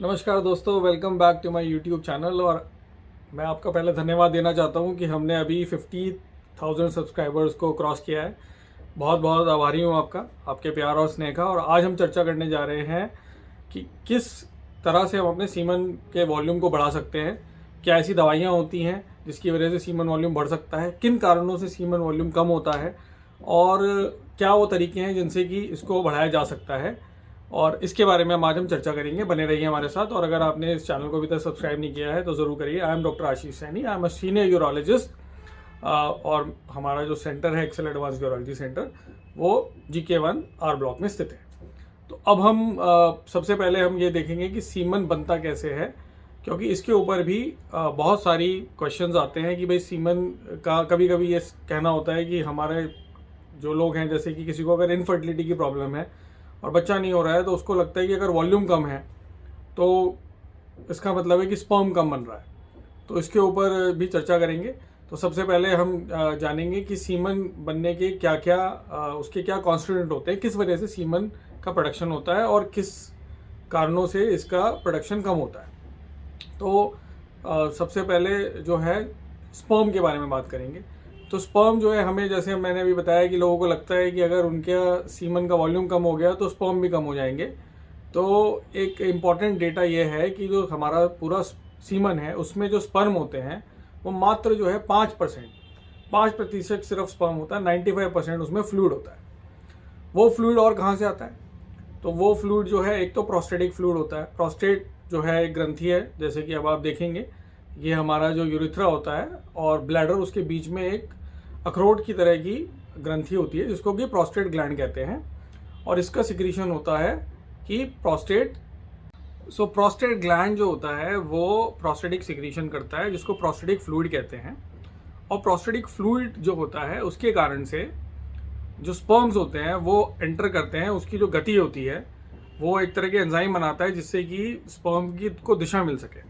नमस्कार दोस्तों, welcome back to my YouTube channel. और मैं आपका पहले धन्यवाद देना चाहता हूं कि हमने अभी 50,000 सब्सक्राइबर्स को क्रॉस किया है। बहुत बहुत आभारी हूं आपका, आपके प्यार और स्नेह का। और आज हम चर्चा करने जा रहे हैं कि किस तरह से हम अपने सीमन के वॉल्यूम को बढ़ा सकते हैं। क्या ऐसी दवाइयाँ होती हैं जिसकी वजह से सीमन वॉल्यूम बढ़ सकता है, किन कारणों से सीमन वॉल्यूम कम होता है, और क्या वो तरीके हैं जिनसे कि इसको बढ़ाया जा सकता है। और इसके बारे में आज हम चर्चा करेंगे। बने रहिए हमारे साथ। और अगर आपने इस चैनल को अभी तक सब्सक्राइब नहीं किया है तो ज़रूर करिए। I am doctor Ashish Saini, I am a senior urologist. और हमारा जो सेंटर है एक्सेल एडवांस यूरोलॉजी सेंटर, वो GK1 R ब्लॉक में स्थित है। तो अब हम सबसे पहले हम ये देखेंगे कि सीमन बनता कैसे है, क्योंकि इसके ऊपर भी बहुत सारी क्वेश्चंस आते हैं कि भाई सीमन का कभी कभी ये कहना होता है कि हमारे जो लोग हैं, जैसे कि किसी को अगर इनफर्टिलिटी की प्रॉब्लम है और बच्चा नहीं हो रहा है, तो उसको लगता है कि अगर वॉल्यूम कम है तो इसका मतलब है कि स्पर्म कम बन रहा है। तो इसके ऊपर भी चर्चा करेंगे। तो सबसे पहले हम जानेंगे कि सीमन बनने के क्या क्या उसके क्या कॉन्स्टिट्यूएंट होते हैं, किस वजह से सीमन का प्रोडक्शन होता है और किस कारणों से इसका प्रोडक्शन कम होता है। तो सबसे पहले जो है स्पर्म के बारे में बात करेंगे। तो स्पर्म जो है, हमें जैसे मैंने अभी बताया कि लोगों को लगता है कि अगर उनके सीमन का वॉल्यूम कम हो गया तो स्पर्म भी कम हो जाएंगे। तो एक इम्पॉर्टेंट डेटा ये है कि जो हमारा पूरा सीमन है उसमें जो स्पर्म होते हैं वो मात्र जो है 5% सिर्फ स्पर्म होता है। 95% उसमें फ्लूइड होता है। वो फ्लूइड और कहाँ से आता है? तो वो फ्लूइड जो है, एक तो प्रोस्टेटिक फ्लूइड होता है। प्रोस्टेट जो है एक ग्रंथि है, जैसे कि अब आप देखेंगे ये हमारा जो यूरिथ्रा होता है और ब्लैडर, उसके बीच में एक अखरोट की तरह की ग्रंथि होती है जिसको कि प्रोस्टेट ग्लैंड कहते हैं। और इसका सिक्रीशन होता है कि प्रोस्टेट प्रोस्टेट ग्लैंड जो होता है वो प्रोस्टेटिक सिक्रीशन करता है जिसको प्रोस्टेटिक फ्लूइड कहते हैं। और प्रोस्टेटिक फ्लूइड जो होता है उसके कारण से जो स्पर्म्स होते हैं वो एंटर करते हैं, उसकी जो गति होती है वो एक तरह के एंजाइम बनाता है जिससे कि स्पर्म की को दिशा मिल सके।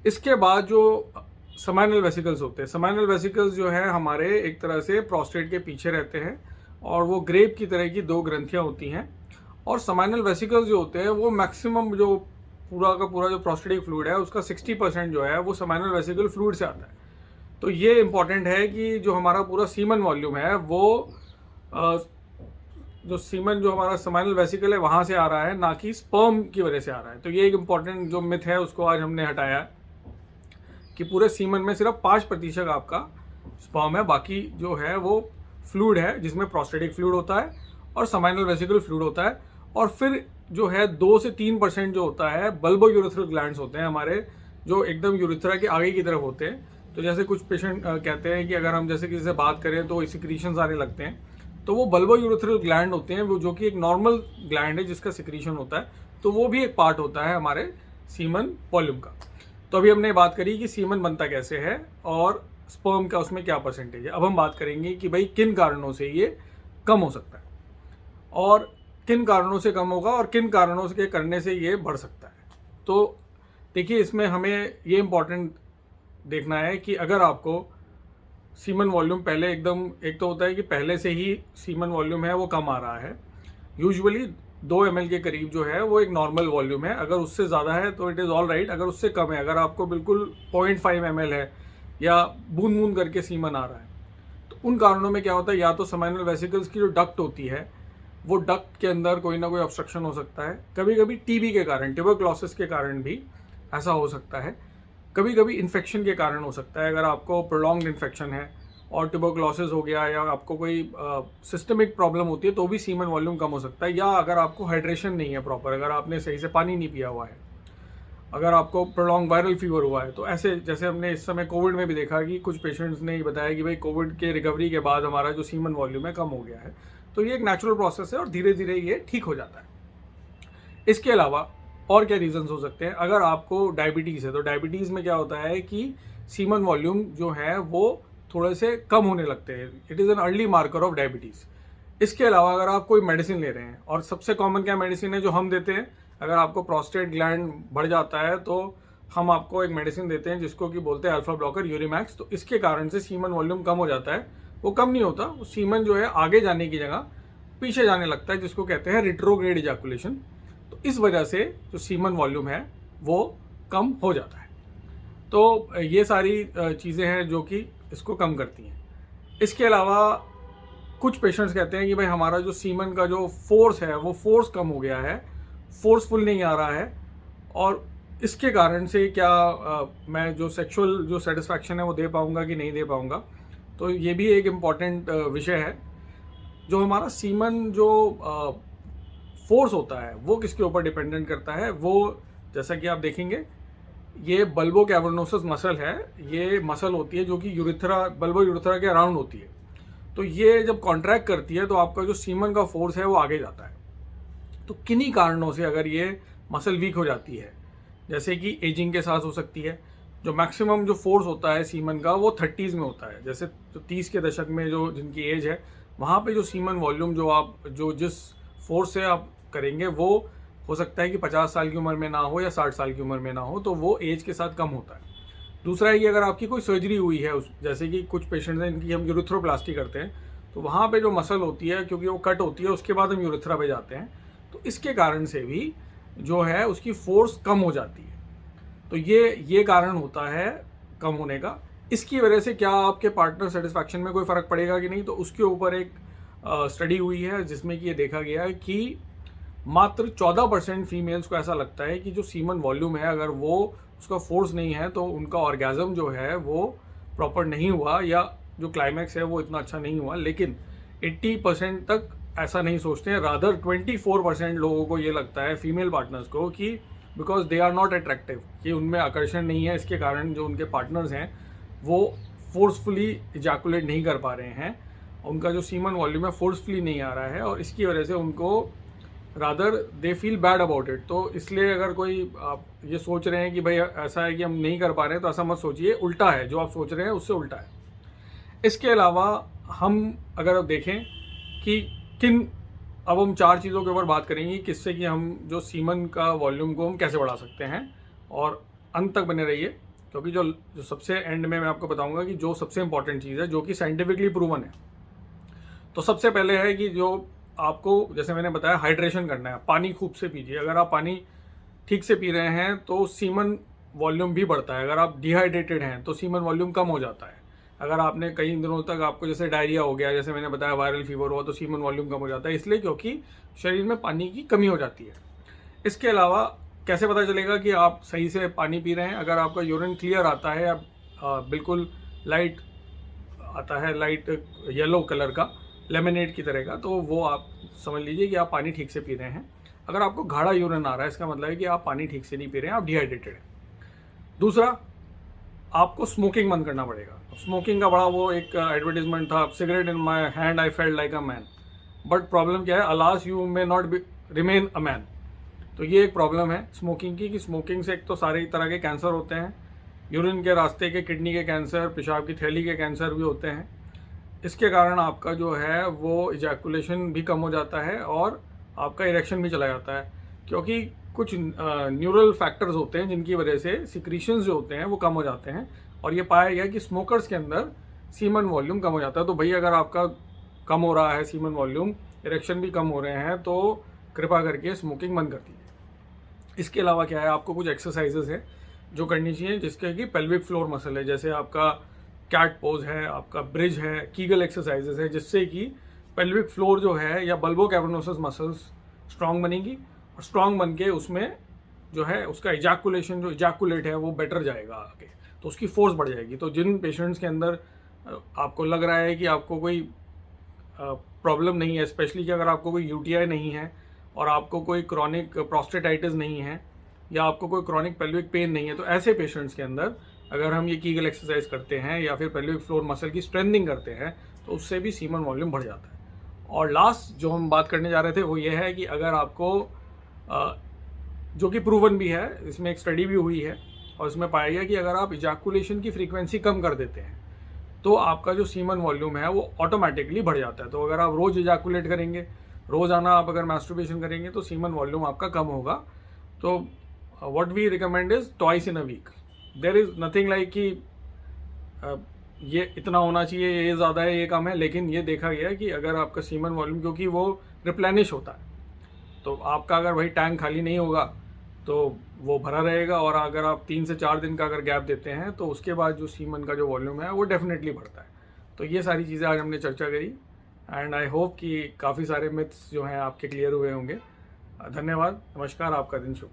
इसके बाद जो समाइनल वेसिकल्स होते हैं, समाइनल वेसिकल्स जो है हमारे एक तरह से प्रोस्टेट के पीछे रहते हैं और वो ग्रेप की तरह की दो ग्रंथियां होती हैं। और समाइनल वेसिकल्स जो होते हैं वो मैक्सिमम जो पूरा का पूरा जो प्रोस्टेटिक फ्लूइड है उसका 60% जो है वो समाइनल वेसिकल फ्लूइड से आता है। तो ये इंपॉर्टेंट है कि जो हमारा पूरा सीमन वॉल्यूम है वो जो सीमन जो हमारा समाइनल वेसिकल है वहाँ से आ रहा है, ना कि स्पर्म की वजह से आ रहा है। तो ये एक इंपॉर्टेंट जो मिथ है उसको आज हमने हटाया कि पूरे सीमन में सिर्फ 5% आपका स्पर्म है, बाकी जो है वो फ्लूइड है जिसमें प्रोस्टेटिक फ्लूइड होता है और समाइनल वेसिकल फ्लूइड होता है। और फिर जो है 2 से 3% जो होता है बल्बो यूरेथ्रल ग्लैंड्स होते हैं हमारे, जो एकदम यूरेथ्रा के आगे की तरफ होते हैं। तो जैसे कुछ पेशेंट कहते हैं कि अगर हम जैसे किसी से बात करें तो सिक्रीशंस आने लगते हैं, तो वो बल्बो यूरेथ्रल ग्लैंड होते हैं, वो जो कि एक नॉर्मल ग्लैंड है जिसका सिक्रीशन होता है। तो वो भी एक पार्ट होता है हमारे सीमन वॉल्यूम का। तो अभी हमने बात करी कि सीमन बनता कैसे है और स्पर्म का उसमें क्या परसेंटेज है। अब हम बात करेंगे कि भाई किन कारणों से ये कम हो सकता है और किन कारणों से कम होगा और किन कारणों से करने से ये बढ़ सकता है। तो देखिए, इसमें हमें ये इम्पॉर्टेंट देखना है कि अगर आपको सीमन वॉल्यूम पहले एकदम, एक तो होता है कि पहले से ही सीमन वॉल्यूम है वो कम आ रहा है, यूजुअली 2 ml के करीब जो है वो एक नॉर्मल वॉल्यूम है। अगर उससे ज़्यादा है तो इट इज़ ऑल राइट। अगर उससे कम है, अगर आपको बिल्कुल 0.5 ml है या बूंद बूंद करके सीमन आ रहा है, तो उन कारणों में क्या होता है, या तो समाइनल वेसिकल्स की जो डक्ट होती है वो डक्ट के अंदर कोई ना कोई ऑब्स्ट्रक्शन हो सकता है। कभी कभी टीबी के कारण, ट्यूबरक्लोसिस के कारण भी ऐसा हो सकता है। कभी कभी इन्फेक्शन के कारण हो सकता है। अगर आपको प्रोलॉन्ग्ड इन्फेक्शन है और ट्यूबरक्लोसिस हो गया या आपको कोई सिस्टमिक प्रॉब्लम होती है तो भी सीमन वॉल्यूम कम हो सकता है। या अगर आपको हाइड्रेशन नहीं है प्रॉपर, अगर आपने सही से पानी नहीं पिया हुआ है, अगर आपको प्रोलॉन्ग वायरल फीवर हुआ है, तो ऐसे जैसे हमने इस समय कोविड में भी देखा कि कुछ पेशेंट्स ने बताया कि भाई कोविड के रिकवरी के बाद हमारा जो सीमन वॉल्यूम है कम हो गया है। तो ये एक नेचुरल प्रोसेस है और धीरे धीरे ये ठीक हो जाता है। इसके अलावा और क्या रीजंस हो सकते हैं? अगर आपको डायबिटीज़ है तो डायबिटीज़ में क्या होता है कि सीमन वॉल्यूम जो है वो थोड़े से कम होने लगते हैं। It is an early marker of diabetes. इसके अलावा अगर आप कोई मेडिसिन ले रहे हैं, और सबसे कॉमन क्या मेडिसिन है जो हम देते हैं, अगर आपको प्रोस्टेट ग्लैंड बढ़ जाता है तो हम आपको एक मेडिसिन देते हैं जिसको कि बोलते हैं अल्फा ब्लॉकर, यूरिमैक्स। तो इसके कारण से सीमन वॉल्यूम कम हो जाता है। वो कम नहीं होता, वो सीमन जो है आगे जाने की जगह पीछे जाने लगता है, जिसको कहते हैं रिट्रोग्रेड इजैकुलेशन। तो तो इस वजह से जो सीमन वॉल्यूम है वो कम हो जाता है। तो ये सारी चीज़ें हैं जो कि इसको कम करती हैं। इसके अलावा कुछ पेशेंट्स कहते हैं कि भाई हमारा जो सीमन का जो फोर्स है वो फोर्स कम हो गया है, फोर्सफुल नहीं आ रहा है, और इसके कारण से क्या मैं जो सेक्सुअल जो सेटिस्फैक्शन है वो दे पाऊँगा कि नहीं दे पाऊँगा। तो ये भी एक इम्पॉर्टेंट विषय है। जो हमारा सीमन जो फोर्स होता है वो किसके ऊपर डिपेंडेंट करता है, वो जैसा कि आप देखेंगे ये बल्बो कैवर्नोसस मसल है। ये मसल होती है जो कि यूरिथ्रा, बल्बो यूरिथ्रा के अराउंड होती है। तो ये जब कॉन्ट्रैक्ट करती है तो आपका जो सीमन का फोर्स है वो आगे जाता है। तो किन्हीं कारणों से अगर ये मसल वीक हो जाती है, जैसे कि एजिंग के साथ हो सकती है, जो मैक्सिमम जो फोर्स होता है सीमन का वो 30s में होता है। जैसे जो 30 के दशक में जो जिनकी एज है वहाँ पे जो सीमन वॉल्यूम जो आप जो जिस फोर्स से आप करेंगे वो हो सकता है कि 50 साल की उम्र में ना हो या 60 साल की उम्र में ना हो, तो वो एज के साथ कम होता है। दूसरा है कि अगर आपकी कोई सर्जरी हुई है, उस जैसे कि कुछ पेशेंट्स हैं इनकी हम यूरिथ्रोप्लास्टी करते हैं, तो वहाँ पे जो मसल होती है क्योंकि वो कट होती है उसके बाद हम यूरिथ्रा पे जाते हैं, तो इसके कारण से भी जो है उसकी फोर्स कम हो जाती है। तो ये कारण होता है कम होने का। इसकी वजह से क्या आपके पार्टनर सेटिस्फैक्शन में कोई फ़र्क पड़ेगा कि नहीं, तो उसके ऊपर एक स्टडी हुई है जिसमें कि ये देखा गया है कि मात्र 14% फीमेल्स को ऐसा लगता है कि जो सीमन वॉल्यूम है अगर वो उसका फोर्स नहीं है तो उनका ऑर्गेज़म जो है वो प्रॉपर नहीं हुआ या जो क्लाइमैक्स है वो इतना अच्छा नहीं हुआ। लेकिन 80% तक ऐसा नहीं सोचते हैं। रादर 24% लोगों को ये लगता है, फीमेल पार्टनर्स को, कि because they are not attractive, कि उनमें आकर्षण नहीं है, इसके कारण जो उनके पार्टनर्स हैं वो फोर्सफुली इजैकुलेट नहीं कर पा रहे हैं, उनका जो सीमन वॉल्यूम है फोर्सफुली नहीं आ रहा है, और इसकी वजह से उनको rather they feel bad about it. तो इसलिए अगर कोई आप ये सोच रहे हैं कि भाई ऐसा है कि हम नहीं कर पा रहे हैं, तो ऐसा मत सोचिए, उल्टा है, जो आप सोच रहे हैं उससे उल्टा है। इसके अलावा हम अगर आप देखें कि अब हम 4 चीज़ों के ऊपर बात करेंगे किससे कि हम जो सीमन का वॉल्यूम को हम कैसे बढ़ा सकते हैं, और अंत तक बने रहिए, क्योंकि जो सबसे एंड में मैं आपको बताऊंगा कि जो सबसे इंपॉर्टेंट चीज़ है जो कि साइंटिफिकली प्रूवन है। तो सबसे पहले है कि जो आपको, जैसे मैंने बताया, हाइड्रेशन करना है, पानी खूब से पीजिए। अगर आप पानी ठीक से पी रहे हैं तो सीमन वॉल्यूम भी बढ़ता है। अगर आप डिहाइड्रेटेड हैं तो सीमन वॉल्यूम कम हो जाता है। अगर आपने कई दिनों तक आपको जैसे डायरिया हो गया, जैसे मैंने बताया वायरल फीवर हुआ, तो सीमन वॉल्यूम कम हो जाता है, इसलिए क्योंकि शरीर में पानी की कमी हो जाती है। इसके अलावा कैसे पता चलेगा कि आप सही से पानी पी रहे हैं? अगर आपका यूरिन क्लियर आता है या बिल्कुल लाइट आता है, लाइट येलो कलर का, लेमनेड की तरह का, तो वो आप समझ लीजिए कि आप पानी ठीक से पी रहे हैं। अगर आपको गाढ़ा यूरिन आ रहा है, इसका मतलब है कि आप पानी ठीक से नहीं पी रहे हैं, आप डिहाइड्रेटेड हैं। दूसरा, आपको स्मोकिंग बंद करना पड़ेगा। स्मोकिंग का बड़ा वो एक एडवर्टीजमेंट था, cigarette in my hand I felt like a man, but problem क्या है, alas you may not remain a man. तो ये एक प्रॉब्लम है स्मोकिंग की, कि स्मोकिंग से एक तो सारे तरह के कैंसर होते हैं, यूरिन के रास्ते के, किडनी के कैंसर, पेशाब की थैली के कैंसर भी होते हैं। इसके कारण आपका जो है वो इजैकुलेशन भी कम हो जाता है और आपका इरेक्शन भी चला जाता है, क्योंकि कुछ न्यूरल फैक्टर्स होते हैं जिनकी वजह से सिक्रीशंस जो होते हैं वो कम हो जाते हैं, और ये पाया गया कि स्मोकर्स के अंदर सीमन वॉल्यूम कम हो जाता है। तो भैया अगर आपका कम हो रहा है सीमन वॉल्यूम, इरेक्शन भी कम हो रहे हैं, तो कृपा करके स्मोकिंग बंद कर दीजिए। इसके अलावा क्या है, आपको कुछ एक्सरसाइजेस है जो करनी चाहिए, जिसके कि पेल्विक फ्लोर मसल है, जैसे आपका कैट पोज है, आपका ब्रिज है, कीगल एक्सरसाइजेस है, जिससे कि पेल्विक फ्लोर जो है या बल्बो कैवर्नोसस मसल्स स्ट्रांग बनेंगी, और स्ट्रांग बन के उसमें जो है उसका इजैकुलेशन, जो इजैकुलेट है वो बेटर जाएगा आगे, तो उसकी फोर्स बढ़ जाएगी। तो जिन पेशेंट्स के अंदर आपको लग रहा है कि आपको कोई प्रॉब्लम नहीं है, स्पेशली कि अगर आपको कोई यूटीआई नहीं है और आपको कोई क्रॉनिक प्रोस्टेटाइटिस नहीं है या आपको कोई क्रॉनिक पेल्विक पेन नहीं है, तो ऐसे पेशेंट्स के अंदर अगर हम ये कीगल एक्सरसाइज करते हैं या फिर पेल्विक फ्लोर मसल की स्ट्रेंथनिंग करते हैं, तो उससे भी सीमन वॉल्यूम बढ़ जाता है। और लास्ट जो हम बात करने जा रहे थे वो ये है कि अगर आपको जो कि प्रूवन भी है, इसमें एक स्टडी भी हुई है और इसमें पाया गया कि अगर आप इजैकुलेशन की फ्रीक्वेंसी कम कर देते हैं तो आपका जो सीमन वॉल्यूम है वो ऑटोमेटिकली बढ़ जाता है। तो अगर आप रोज़ इजैकुलेट करेंगे, रोज़ाना आप अगर मैस्टरबेशन करेंगे, तो सीमन वॉल्यूम आपका कम होगा। तो what we recommend is twice in a week. There is nothing like कि ये इतना होना चाहिए, ये ज़्यादा है, ये कम है, लेकिन ये देखा गया है कि अगर आपका सीमन वॉल्यूम, क्योंकि वो रिप्लेनिश होता है, तो आपका अगर वही टैंक खाली नहीं होगा तो वो भरा रहेगा, और अगर आप 3 से 4 दिन का अगर गैप देते हैं तो उसके बाद जो सीमन का जो वॉल्यूम है वो डेफिनेटली बढ़ता है। तो ये सारी चीज़ें आज हमने चर्चा करी, एंड आई होप कि काफ़ी सारे मिथ्स जो हैं आपके क्लियर हुए होंगे। धन्यवाद, नमस्कार, आपका दिन शुभ।